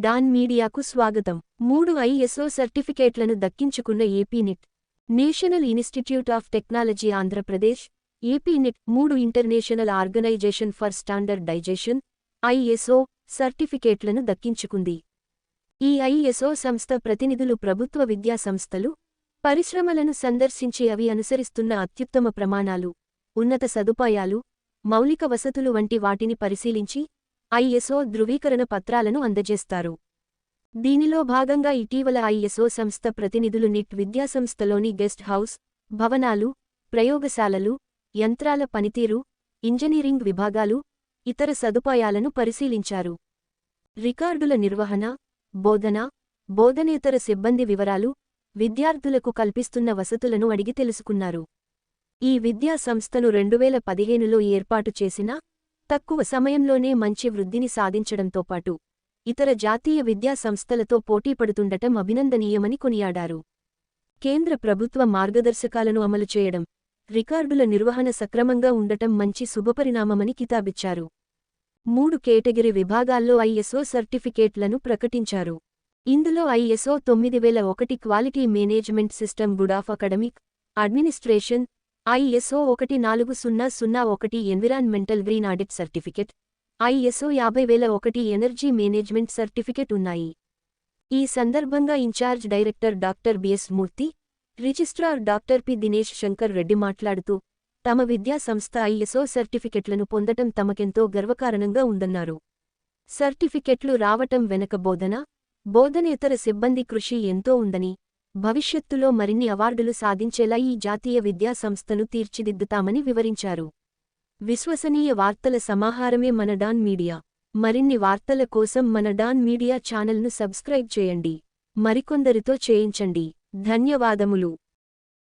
Don మీడియాకు స్వాగతం. 3 ISO సర్టిఫికేట్లను దక్కించుకున్న AP NIT. National institute of technology Andhra Pradesh, AP NIT 3 international organisation for standardisation ISO సర్టిఫికేట్లను దక్కించుకుంది. ఈ ఐఎస్ఓ సంస్థ ప్రతినిధులు ప్రభుత్వ విద్యా సంస్థలు, పరిశ్రమలను సందర్శించి అవి అనుసరిస్తున్న అత్యుత్తమ ప్రమాణాలు, ఉన్నత సదుపాయాలు, మౌలిక వసతులు వంటి వాటిని పరిశీలించి ఐఎస్ఓ ధృవీకరణ పత్రాలను అందజేస్తారు. దీనిలో భాగంగా ఇటీవల ఐఎస్ఓ సంస్థ ప్రతినిధులు నిట్ విద్యాసంస్థలోని గెస్ట్ హౌస్, భవనాలు, ప్రయోగశాలలు, యంత్రాల పనితీరు, ఇంజనీరింగ్ విభాగాలు, ఇతర సదుపాయాలను పరిశీలించారు. రికార్డుల నిర్వహణ, బోధన, బోధనేతర సిబ్బంది వివరాలు, విద్యార్థులకు కల్పిస్తున్న వసతులను అడిగి తెలుసుకున్నారు. ఈ విద్యా సంస్థను 2015లో ఏర్పాటు చేసినా తక్కువ సమయంలోనే మంచి వృద్ధిని సాధించడంతో పాటు ఇతర జాతీయ విద్యా సంస్థలతో పోటీపడుతుండటం అభినందనీయమని కొనియాడారు. కేంద్ర ప్రభుత్వ మార్గదర్శకాలను అమలు చేయడం, రికార్డుల నిర్వహణ సక్రమంగా ఉండటం మంచి శుభపరిణామమని కితాబిచ్చారు. 3 కేటగిరీ విభాగాల్లో ఐఎస్ఓ సర్టిఫికేట్లను ప్రకటించారు. ఇందులో ISO 9001 quality management system good of academic administration, ISO 14001 environmental green audit certificate, ISO 50001 energy management certificate ఉన్నాయి. ఈ సందర్భంగా in charge director doctor B S Murthy, registrar doctor P Dinesh Shankar Reddy మాట్లాడుతూ, తమ విద్యా సంస్థ ఐఎస్ఓ సర్టిఫికెట్లను పొందటం తమకెంతో గర్వకారణంగా ఉందన్నారు. సర్టిఫికెట్లు రావటం వెనక బోధన, బోధనేతర సిబ్బంది కృషి ఎంతో ఉందని, భవిష్యత్తులో మరిన్ని అవార్డులు సాధించేలా ఈ జాతీయ విద్యా సంస్థను తీర్చిదిద్దుతామని వివరించారు. విశ్వసనీయ వార్తల సమాహారమే మన డాన్ మీడియా. మరిన్ని వార్తల కోసం మన డాన్ మీడియా ఛానల్ను సబ్స్క్రైబ్ చేయండి. మరికొందరితో చేయించండి. ధన్యవాదములు.